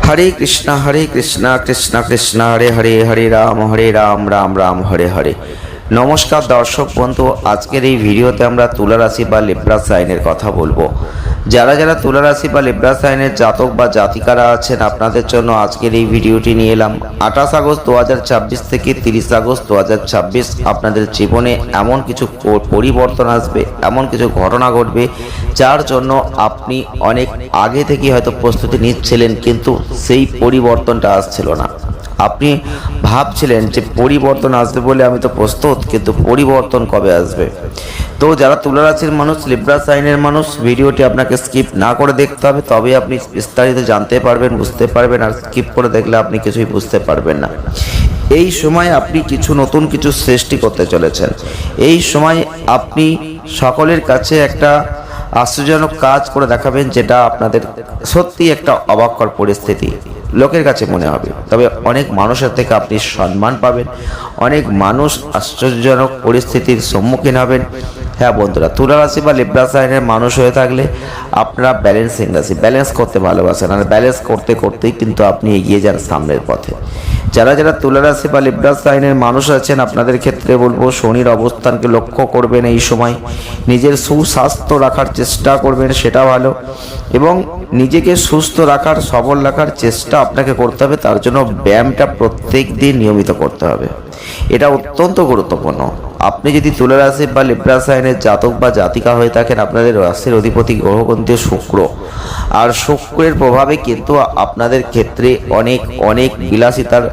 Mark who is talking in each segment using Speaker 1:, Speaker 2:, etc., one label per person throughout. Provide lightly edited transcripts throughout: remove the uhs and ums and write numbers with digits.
Speaker 1: हरे कृष्णा कृष्णा कृष्णा हरे हरे, हरे राम राम राम हरे हरे। नमस्कार दर्शक बंधु, आजकेर এই ভিডিওতে আমরা তুলা রাশি বা লিব্রা সাইনের কথা বলবো। যারা যারা তুলা রাশি বা লিব্রা সাইনের জাতক বা জাতিকারা আছেন আপনাদের জন্য আজকের এই ভিডিওটি নিয়ে এলাম। 28 আগস্ট 2026 থেকে 30 আগস্ট 2026 আপনাদের জীবনে এমন কিছু পরিবর্তন আসবে, এমন কিছু ঘটনা ঘটবে যার জন্য আপনি অনেক আগে থেকে হয়তো প্রস্তুতি নিচ্ছিলেন, কিন্তু সেই পরিবর্তনটা আসছিল না। আপনি ভাবছিলেন যে পরিবর্তন আসবে বলে আমি তো প্রস্তুত, কিন্তু পরিবর্তন কবে আসবে? তো যারা তুলা রাশির মানুষ, লিব্রা সাইনের মানুষ, ভিডিওটি আপনাকে স্কিপ না করে দেখতে হবে, তবে আপনি বিস্তারিত জানতে পারবেন, বুঝতে পারবেন। আর স্কিপ করে দেখলে আপনি কিছুই বুঝতে পারবেন না। এই সময় আপনি নতুন কিছু সৃষ্টি করতে চলেছেন। এই সময় আপনি সকলের কাছে একটা আশ্চর্যজনক কাজ করে দেখাবেন, যেটা আপনাদের সত্যি একটা অবাককর পরিস্থিতি লোকের কাছে মনে হবে। তবে অনেক মানুষের থেকে আপনি সম্মান পাবেন, অনেক মানুষ আশ্চর্যজনক পরিস্থিতির সম্মুখীন হবেন। হ্যাঁ বন্ধুরা, তুলা রাশি বা লিব্রা সাইনের মানুষ হয়ে থাকলে আপনারা ব্যালেন্সিং রাশি, ব্যালেন্স করতে ভালোবাসেন, আর ব্যালেন্স করতে করতেই কিন্তু আপনি এগিয়ে যান সামনের পথে। যারা যারা তুলা রাশি বা লিব্রা সাইনের মানুষ আছেন আপনাদের ক্ষেত্রে বলবো, শনির অবস্থানকে লক্ষ্য করবেন। এই সময় নিজের সুস্বাস্থ্য রাখার চেষ্টা করবেন, সেটা ভালো। এবং নিজেকে সুস্থ রাখার, সবল রাখার চেষ্টা আপনাকে করতে হবে। তার জন্য ব্যায়ামটা প্রত্যেক দিন নিয়মিত করতে হবে, এটা অত্যন্ত গুরুত্বপূর্ণ। আপনি যদি তুলা রাশি বা লিব্রা সাইনের জাতক বা জাতিকা হয়ে থাকেন, আপনাদের রাশির অধিপতি গ্রহ কিন্তু শুক্র, আর শুক্রের প্রভাবে কিন্তু আপনাদের ক্ষেত্রে অনেক অনেক বিলাসিতার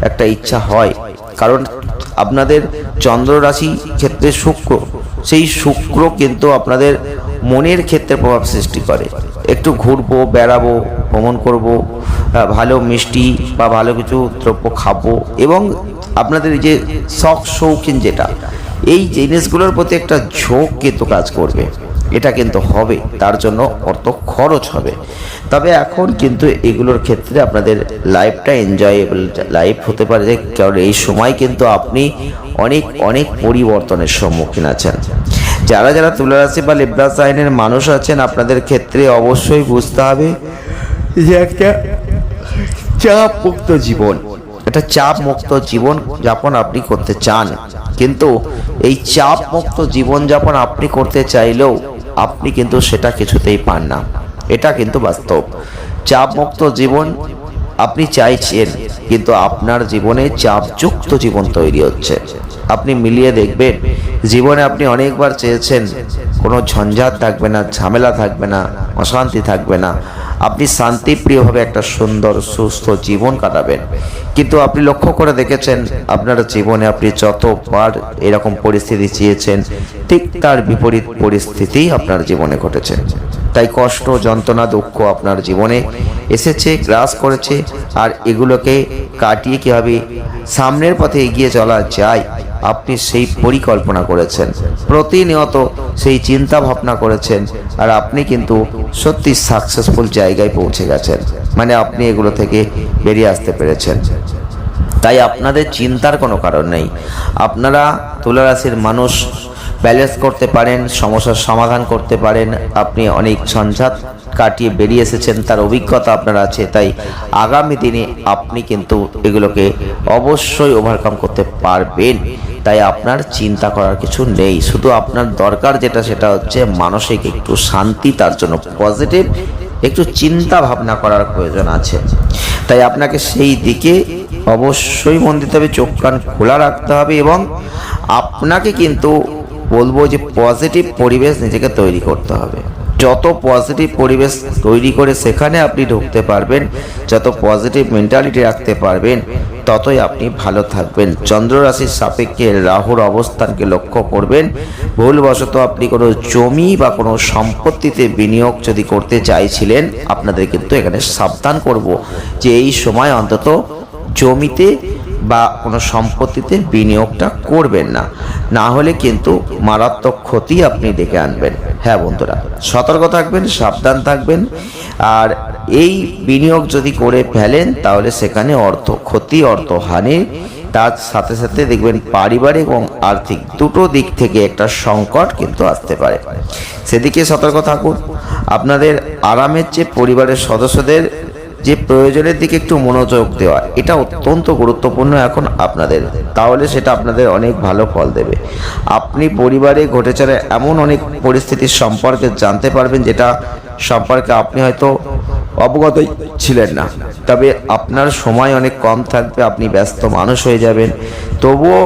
Speaker 1: একটা ইচ্ছা হয়। কারণ আপনাদের চন্দ্র রাশি ক্ষেত্রে শুক্র, সেই শুক্র কিন্তু আপনাদের মনের ক্ষেত্রে প্রভাব সৃষ্টি করে। একটু ঘুরবো, বেড়াবো, ভ্রমণ করব, ভালো মিষ্টি বা ভালো কিছু দ্রব্য খাবো, এবং আপনাদের যে শখ শৌখিন যেটা, এই জিনিসগুলোর প্রতি একটা ঝোঁক কিন্তু কাজ করবে। এটা কিন্তু হবে, তার জন্য অর্থ খরচ হবে। তবে এখন কিন্তু এগুলোর ক্ষেত্রে আপনাদের লাইফটা এনজয়েবল লাইফ হতে পারে, কারণ এই সময় কিন্তু আপনি অনেক অনেক পরিবর্তনের সম্মুখীন আছেন। যারা যারা তুলা রাশি বা লিব্রা সাইনের মানুষ আছেন আপনাদের ক্ষেত্রে অবশ্যই বুঝতে হবে যে একটা চাপ মুক্ত জীবন, একটা চাপ মুক্ত জীবন যাপন আপনি করতে চান, কিন্তু এই চাপ মুক্ত জীবন যাপন আপনি করতে চাইলেও আপনি কিন্তু সেটা কিছুতেই পান না। এটা কিন্তু বাস্তব। চাপ মুক্ত জীবন আপনি চাইছেন, কিন্তু আপনার জীবনে চাপযুক্ত জীবন তৈরি হচ্ছে। আপনি মিলিয়ে দেখবেন, জীবনে আপনি অনেকবার চেয়েছেন কোনো ঝঞ্ঝাট থাকবে না, ঝামেলা থাকবে না, অশান্তি থাকবে না, আপনি শান্তিপ্রিয়ভাবে একটা সুন্দর সুস্থ জীবন কাটাবেন। কিন্তু আপনি লক্ষ্য করে দেখেছেন আপনার জীবনে আপনি যতবার এরকম পরিস্থিতি চেয়েছেন, ঠিক তার বিপরীত পরিস্থিতি আপনার জীবনে ঘটেছে। তাই কষ্ট, যন্ত্রণা, দুঃখ আপনার জীবনে এসেছে, গ্রাস করেছে। আর এগুলোকে কাটিয়ে কীভাবে সামনের পথে এগিয়ে চলা যায়, আপনি সেই পরিকল্পনা করেছেন, প্রতিনিয়ত সেই চিন্তা ভাবনা করেছেন, আর আপনি কিন্তু সত্যি সাকসেসফুল জায়গায় পৌঁছে গেছেন। মানে আপনি এগুলো থেকে বেরিয়ে আসতে পেরেছেন। তাই আপনাদের চিন্তার কোনো কারণ নেই। আপনারা তুলা রাশির মানুষ ব্যালেন্স করতে পারেন, সমস্যার সমাধান করতে পারেন। আপনি অনেক ঝঞ্ঝাট কাটিয়ে বেরিয়ে এসেছেন, তার অভিজ্ঞতা আপনার আছে। তাই আগামী দিনে আপনি কিন্তু এগুলোকে অবশ্যই ওভারকাম করতে পারবেন। তাই আপনার চিন্তা করার কিছু নেই। শুধু আপনার দরকার যেটা, সেটা হচ্ছে মানসিক একটু শান্তি। তার জন্য পজিটিভ একটু চিন্তা ভাবনা করার প্রয়োজন আছে। তাই আপনাকে সেই দিকে অবশ্যই মন দিতে হবে, চোখ কান খোলা রাখতে হবে, এবং আপনাকে কিন্তু বলবো যে পজিটিভ পরিবেশ নিজেকে তৈরি করতে হবে। যত পজিটিভ পরিবেশ তৈরি করে সেখানে আপনি ঢুকতে পারবেন, যত পজিটিভ মেন্টালিটি রাখতে পারবেন, ততই আপনি ভালো থাকবেন। চন্দ্র রাশির সাপেক্ষে রাহুর অবস্থানকে লক্ষ্য করবেন। ভুলবশত আপনি কোনো জমি বা কোনো সম্পত্তিতে বিনিয়োগ যদি করতে চাইছিলেন, আপনাদের কিন্তু এখানে সাবধান করব যে এই সময় অন্তত জমিতে বা কোনো সম্পত্তিতে বিনিয়োগটা করবেন না, না হলে কিন্তু মারাত্মক ক্ষতি আপনি ডেকে আনবেন। হ্যাঁ বন্ধুরা, সতর্ক থাকবেন, সাবধান থাকবেন। আর এই বিনিয়োগ যদি করে ফেলেন তাহলে সেখানে অর্থ ক্ষতি, অর্থহানি, তার সাথে সাথে দেখবেন পারিবারিক এবং আর্থিক দুটো দিক থেকে একটা সংকট কিন্তু আসতে পারে। সেদিকে সতর্ক থাকুন। আপনাদের আরামের চেয়ে পরিবারের সদস্যদের যে প্রয়োজনের দিকে একটু মনোযোগ দেওয়া, এটা অত্যন্ত গুরুত্বপূর্ণ এখন আপনাদের। তাহলে সেটা আপনাদের অনেক ভালো ফল দেবে। আপনি পরিবারে ঘটে চলা এমন অনেক পরিস্থিতির সম্পর্কে জানতে পারবেন যেটা সম্পর্কে আপনি হয়তো অবগতই ছিলেন না। তবে আপনার সময় অনেক কম থাকবে, আপনি ব্যস্ত মানুষ হয়ে যাবেন, তবুও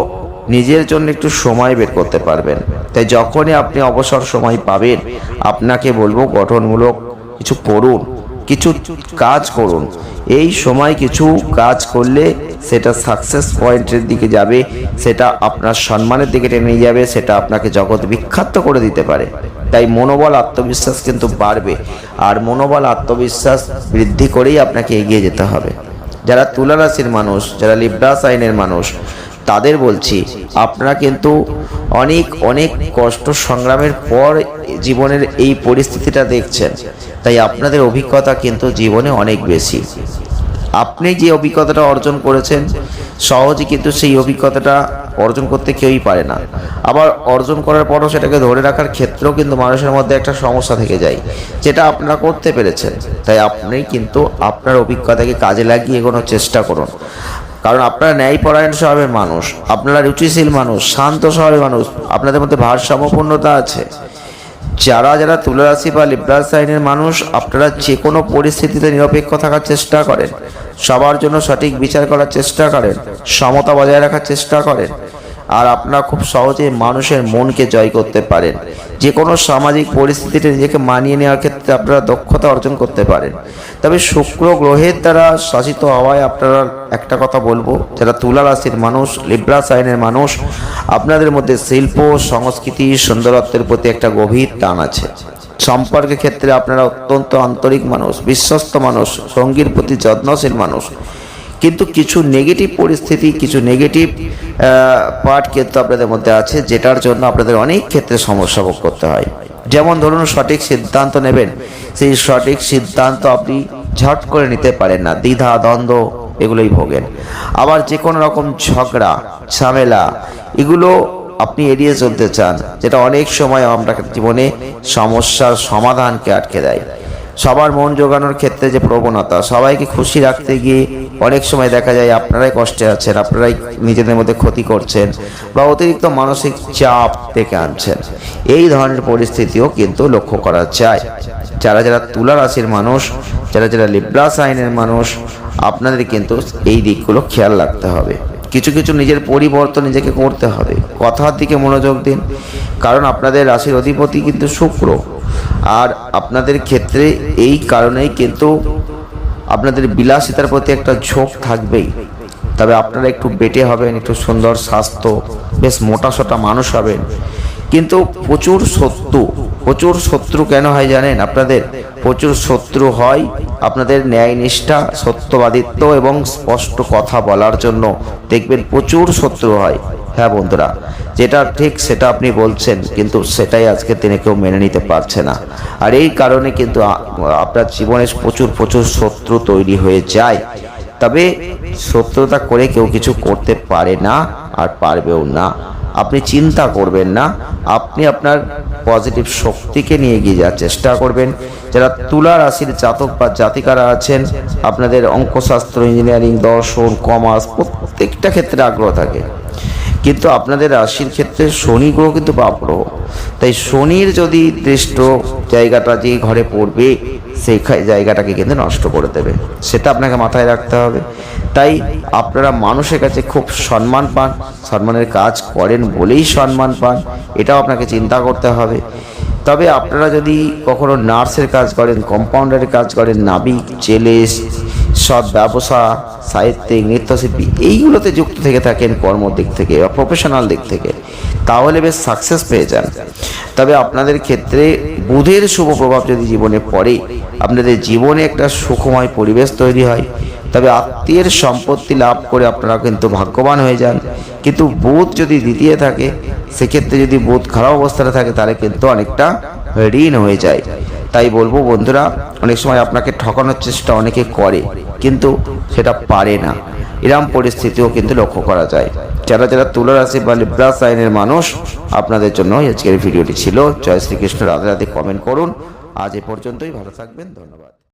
Speaker 1: নিজের জন্য একটু সময় বের করতে পারবেন। তাই যখনই আপনি অবসর সময় পাবেন, আপনাকে বলবো গঠনমূলক কিছু করুন, কিছু কাজ করুন। এই সময় কিছু কাজ করলে সেটা সাকসেস পয়েন্টের দিকে যাবে, সেটা আপনার সম্মানের দিকে টেনে নিয়ে যাবে, সেটা আপনাকে জগৎ বিখ্যাত করে দিতে পারে। তাই মনোবল আত্মবিশ্বাস কিন্তু বাড়বে, আর মনোবল আত্মবিশ্বাস বৃদ্ধি করেই আপনাকে এগিয়ে যেতে হবে। যারা তুলা রাশির মানুষ, যারা লিব্রা সাইনের মানুষ, তাদের বলছি আপনারা কিন্তু অনেক অনেক কষ্ট সংগ্রামের পর জীবনের এই পরিস্থিতিটা দেখছেন। তাই আপনাদের অভিজ্ঞতা কিন্তু জীবনে অনেক বেশি। আপনি যে অভিজ্ঞতাটা অর্জন করেছেন, সহজে কিন্তু সেই অভিজ্ঞতাটা অর্জন করতে কেউই পারে না। আবার অর্জন করার পরও সেটাকে ধরে রাখার ক্ষেত্রেও কিন্তু মানুষের মধ্যে একটা সমস্যা থেকে যায়, যেটা আপনারা করতে পেরেছেন। তাই আপনি কিন্তু আপনার অভিজ্ঞতাকে কাজে লাগিয়ে এগোনোর চেষ্টা করুন। কারণ আপনারা ন্যায়পরায়ণ স্বভাবের মানুষ, আপনারা রুচিশীল মানুষ, শান্ত স্বভাবের মানুষ, আপনাদের মধ্যে ভারসাম্যপূর্ণতা আছে। যারা যারা তুলা রাশি বা লিব্রা সাইনের মানুষ, আপনারা যে কোনো পরিস্থিতিতে নিরপেক্ষ থাকার চেষ্টা করেন, সবার জন্য সঠিক বিচার করার চেষ্টা করেন, সমতা বজায় রাখার চেষ্টা করেন, আর আপনারা খুব সহজে মানুষের মনকে জয় করতে পারেন। যে কোনো সামাজিক পরিস্থিতিতে নিজেকে মানিয়ে নেওয়ার ক্ষেত্রে আপনারা দক্ষতা অর্জন করতে পারেন। তবে শুক্র গ্রহের দ্বারা শাসিত হওয়ায় আপনারা একটা কথা বলবো, যারা তুলা রাশির মানুষ, লিব্রা সাইনের মানুষ, আপনাদের মধ্যে শিল্প, সংস্কৃতি, সুন্দরত্বের প্রতি একটা গভীর টান আছে। সম্পর্কের ক্ষেত্রে আপনারা অত্যন্ত আন্তরিক মানুষ, বিশ্বস্ত মানুষ, সঙ্গীর প্রতি যত্নশীল মানুষ। কিন্তু কিছু নেগেটিভ পরিস্থিতি, কিছু নেগেটিভ পার্ট কিন্তু আপনাদের মধ্যে আছে, যেটার জন্য আপনাদের অনেক ক্ষেত্রে সমস্যা ভোগ করতে হয়। যেমন ধরুন, সঠিক সিদ্ধান্ত নেবেন, সেই সঠিক সিদ্ধান্ত আপনি ঝট করে নিতে পারেন না, দ্বিধা দ্বন্দ্ব এগুলোই ভোগেন। আবার যে কোনো রকম ঝগড়া ঝামেলা এগুলো আপনি এড়িয়ে চলতে চান, যেটা অনেক সময় আমরা জীবনে সমস্যার সমাধানকে আটকে দেয়। সবার মন জোগানোর ক্ষেত্রে যে প্রবণতা, সবাইকে খুশি রাখতে গিয়ে অনেক সময় দেখা যায় আপনারাই কষ্টে আছেন, আপনারাই নিজেদের মধ্যে ক্ষতি করছেন বা অতিরিক্ত মানসিক চাপ ডেকে আনছেন। এই ধরনের পরিস্থিতিও কিন্তু লক্ষ্য করা যায়। যারা যারা তুলা রাশির মানুষ, যারা যারা লিব্রা সাইনের মানুষ, আপনাদের কিন্তু এই দিকগুলো খেয়াল রাখতে হবে। কিছু কিছু নিজের পরিবর্তন নিজেকে করতে হবে। কথার দিকে মনোযোগ দিন, কারণ আপনাদের রাশির অধিপতি কিন্তু শুক্র, আর আপনাদের ক্ষেত্রে এই কারণেই কিন্তু আপনাদের বিলাসিতার প্রতি একটা ঝোঁক থাকবেই। তবে আপনারা একটু বেটে হবেন, একটু সুন্দর স্বাস্থ্য, বেশ মোটাসোটা মানুষ হবেন। কিন্তু প্রচুর শত্রু কেন হয় জানেন? আপনাদের প্রচুর শত্রু হয় আপনাদের ন্যায়নিষ্ঠা, সত্যবাদিত্ব এবং স্পষ্ট কথা বলার জন্য। দেখবেন প্রচুর শত্রু হয়। হ্যাঁ বন্ধুরা, যেটা ঠিক সেটা আপনি বলছেন, কিন্তু সেটাই আজকে দিনে কেউ মেনে নিতে পারছে না। আর এই কারণে কিন্তু আপনার জীবনে প্রচুর শত্রু তৈরি হয়ে যায়। তবে শত্রুতা করে কেউ কিছু করতে পারে না, আর পারবেও না। আপনি চিন্তা করবেন না, আপনি আপনার পজিটিভ শক্তিকে নিয়ে এগিয়ে যাওয়ার চেষ্টা করবেন। যারা তুলা রাশির জাতক বা জাতিকারা আছেন, আপনাদের অঙ্কশাস্ত্র, ইঞ্জিনিয়ারিং, দর্শন, কমার্স প্রত্যেকটা ক্ষেত্রে আগ্রহ থাকে, কিন্তু আপনাদের রাশির ক্ষেত্রে শনি গ্রহ কিন্তু পাপ গ্রহ। তাই শনির যদি দৃষ্ট জায়গাটা যে ঘরে পড়বে, সেই জায়গাটাকে কিন্তু নষ্ট করে দেবে, সেটা আপনাকে মাথায় রাখতে হবে। তাই আপনারা মানুষের কাছে খুব সম্মান পান, সম্মানের কাজ করেন বলেই সম্মান পান, এটাও আপনাকে চিন্তা করতে হবে। তবে আপনারা যদি কখনো নার্সের কাজ করেন, কম্পাউন্ডারের কাজ করেন, নাবিক, জেলে, সৎ ব্যবসা, সাহিত্যিক, নৃত্যশিল্পী, এইগুলোতে যুক্ত থেকে থাকেন কর্ম দিক থেকে বা প্রফেশনাল দিক থেকে, তাহলে বেশ সাকসেস পেয়ে যান। তবে আপনাদের ক্ষেত্রে বুধের শুভ প্রভাব যদি জীবনে পড়ে, আপনাদের জীবনে একটা সুখময় পরিবেশ তৈরি হয়। তবে আত্মীয়ের সম্পত্তি লাভ করে আপনারা কিন্তু ভাগ্যবান হয়ে যান। কিন্তু বুধ যদি দ্বিতীয় থাকে, সেক্ষেত্রে যদি বুধ খারাপ অবস্থাতে থাকে, তাহলে কিন্তু অনেকটা ঋণ হয়ে যায়। তাই বলবো বন্ধুরা, অনেক সময় আপনাকে ঠকানোর চেষ্টা অনেকে করে, কিন্তু সেটা পারে না। এরকম পরিস্থিতিও কিন্তু লক্ষ্য করা যায়। যারা যারা তুলা রাশি বা লিব্রা সাইনের মানুষ, আপনাদের জন্য আজকের ভিডিওটি ছিল। জয় শ্রীকৃষ্ণ, রাধে রাধে। কমেন্ট করুন। আজ এ পর্যন্তই, ভালো থাকবেন, ধন্যবাদ।